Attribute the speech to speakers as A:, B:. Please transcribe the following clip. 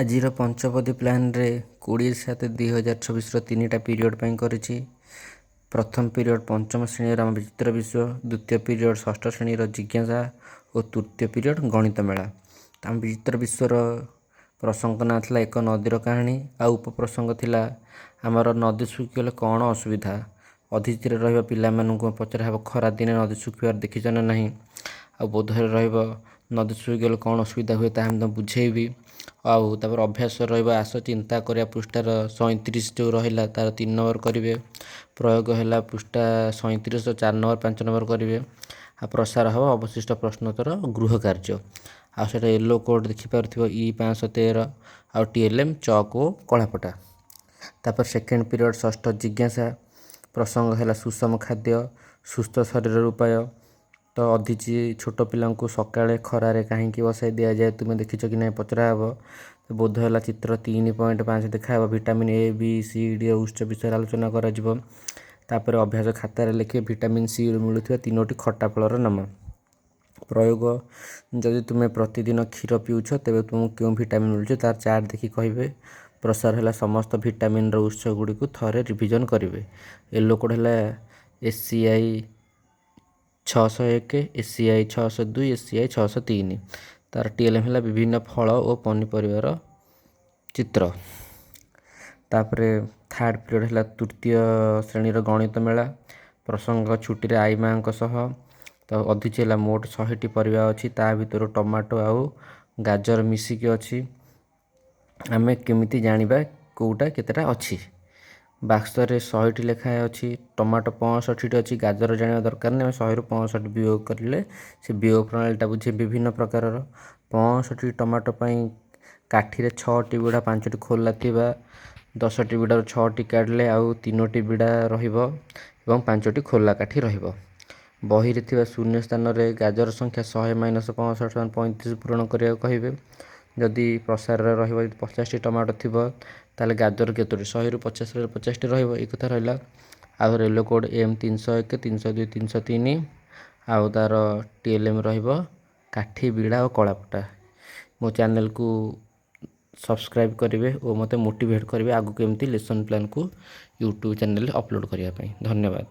A: ଆଜିର ପଞ୍ଚପଦୀ ପ୍ଲାନ୍ରେ 20/7/2024 ତିନିଟା ପିରିୟଡ଼ ପାଇଁ କରିଛି। ପ୍ରଥମ ପିରିୟଡ଼ ପଞ୍ଚମ ଶ୍ରେଣୀର ଆମ ବିଚିତ୍ର ବିଶ୍ୱ, ଦ୍ୱିତୀୟ ପିରିୟଡ଼ ଷଷ୍ଠ ଶ୍ରେଣୀର ଜିଜ୍ଞାସା ଓ ତୃତୀୟ ପିରିୟଡ଼ ଗଣିତ ମେଳା। ଆମ ବିଚିତ୍ର ବିଶ୍ୱର ପ୍ରସଙ୍ଗ ନାଁ ଥିଲା ଏକ ନଦୀର କାହାଣୀ, ଆଉ ଉପପ୍ରସଙ୍ଗ ଥିଲା ଆମର ନଦୀ ଶୁଖିଗଲେ କ'ଣ ଅସୁବିଧା। ଅତିଥିରେ ରହିବ ପିଲାମାନଙ୍କୁ ପଚରା ହେବ ଖରାଦିନେ ନଦୀ ଶୁଖିବାର ଦେଖିଛ ନା ନାହିଁ, ଆଉ ବୋଧରେ ରହିବ ନଦୀ ଶୁଖିଗଲେ କ'ଣ ଅସୁବିଧା ହୁଏ ତାହା ମୁଁ ବୁଝେଇବି। ଆଉ ତାପରେ ଅଭ୍ୟାସ ରହିବ ଆସ ଚିନ୍ତା କରିବା ପୃଷ୍ଠାର 37 ଯେଉଁ ରହିଲା ତାର 3 ନମ୍ବର କରିବେ। ପ୍ରୟୋଗ ହେଲା ପୃଷ୍ଠା 37 4 ନମ୍ବର 5 ନମ୍ବର କରିବେ। ଆଉ ପ୍ରସାର ହେବ ଅବଶିଷ୍ଟ ପ୍ରଶ୍ନୋତ୍ତର ଗୃହ କାର୍ଯ୍ୟ। ଆଉ ସେଇଟା ୟେଲୋ କୋଡ଼ ଦେଖିପାରୁଥିବ E513 ଆଉ TLM ଚକ୍ ଓ କଳାପଟା। ତାପରେ ସେକେଣ୍ଡ ପିରିୟଡ଼ ଷଷ୍ଠ ଜିଜ୍ଞାସା, ପ୍ରସଙ୍ଗ ହେଲା ସୁଷମ ଖାଦ୍ୟ ସୁସ୍ଥ ଶରୀରର ଉପାୟ। ତ ଅଧିଚି ଛୋଟ ପିଲାଙ୍କୁ ସକାଳେ ଖରାରେ କାହିଁକି ବସାଇ ଦିଆଯାଏ ତୁମେ ଦେଖିଛ କି ନାହିଁ ପଚରା ହେବ। ବୋଧ ହେଲା ଚିତ୍ର 3.5 ଦେଖାହେବ vitamin A, B, C, D ଉତ୍ସ ବିଷୟରେ ଆଲୋଚନା କରାଯିବ। ତାପରେ ଅଭ୍ୟାସ ଖାତାରେ ଲେଖିବେ ଭିଟାମିନ୍ Cରୁ ମିଳୁଥିବା 3ଟି ଖଟା ଫଳର ନାମ। ପ୍ରୟୋଗ, ଯଦି ତୁମେ ପ୍ରତିଦିନ କ୍ଷୀର ପିଉଛ ତେବେ ତୁମକୁ କେଉଁ ଭିଟାମିନ୍ ମିଳୁଛି ତାର ଚାର୍ଟ ଦେଖି କହିବେ। ପ୍ରସାର ହେଲା ସମସ୍ତ ଭିଟାମିନ୍ର ଉତ୍ସ ଗୁଡ଼ିକୁ ଥରେ ରିଭିଜନ୍ କରିବେ। ୟେଲୋ କୋଡ଼ ହେଲା SCI 601, SCI 602, SCI 603। ତାର TLM ହେଲା ବିଭିନ୍ନ ଫଳ ଓ ପନିପରିବାର ଚିତ୍ର। ତାପରେ ଥାର୍ଡ଼ ପିରିୟଡ଼ ହେଲା ତୃତୀୟ ଶ୍ରେଣୀର ଗଣିତ ମେଳା, ପ୍ରସଙ୍ଗ ଛୁଟିରେ ଆଈ ମାଆଙ୍କ ସହ। ତ ଅଧିଚି ହେଲା ମୋଟ 100ଟି ପରିବା ଅଛି, ତା ଭିତରୁ ଟମାଟୋ ଆଉ ଗାଜର ମିଶିକି ଅଛି। ଆମେ କେମିତି ଜାଣିବା କେଉଁଟା କେତେଟା ଅଛି। ବାକ୍ସରେ 100ଟି ଲେଖାଏଁ ଅଛି, ଟମାଟୋ 65ଟି ଅଛି, ଗାଜର ଜାଣିବା ଦରକାର ନାହିଁ। ଆମେ 100ରୁ 65 ବିୟୋଗ କରିଲେ ସେ ବିୟୋଗ ପ୍ରଣାଳୀଟା ବୁଝେ। ବିଭିନ୍ନ ପ୍ରକାରର 65ଟି ଟମାଟୋ ପାଇଁ କାଠିରେ 6ଟି ବିଡ଼ା 5ଟି ଖୋଲା ଥିବା 10ଟି ବିଡ଼ାରୁ 6ଟି କାଢ଼ିଲେ ଆଉ 3ଟି ବିଡ଼ା ରହିବ ଏବଂ 5ଟି ଖୋଲା କାଠି ରହିବ। ବହିରେ ଥିବା ଶୂନ୍ୟ ସ୍ଥାନରେ ଗାଜର ସଂଖ୍ୟା 100 - 65 = 35 ପୂରଣ କରିବାକୁ କହିବେ। ଯଦି ପ୍ରସାରରେ ରହିବ 50ଟି ଟମାଟୋ ଥିବ ତାହେଲେ ଗାଜର କେତୋଟି 100ରୁ 50ରେ 50ଟି ରହିବ। ଏ କଥା ରହିଲା। ଆଉ ୟେଲୋ କୋଡ଼ M301, 302, 303 ଆଉ ତାର TLM ରହିବ କାଠି, ବିଡ଼ା ଓ କଳାପଟା। ମୋ ଚ୍ୟାନେଲକୁ ସବସ୍କ୍ରାଇବ୍ କରିବେ ଓ ମୋତେ ମୋଟିଭେଟ୍ କରିବେ ଆଗକୁ ଏମିତି ଲେସନ୍ ପ୍ଲାନ୍କୁ ୟୁଟ୍ୟୁବ୍ ଚ୍ୟାନେଲରେ ଅପଲୋଡ଼ କରିବା ପାଇଁ। ଧନ୍ୟବାଦ।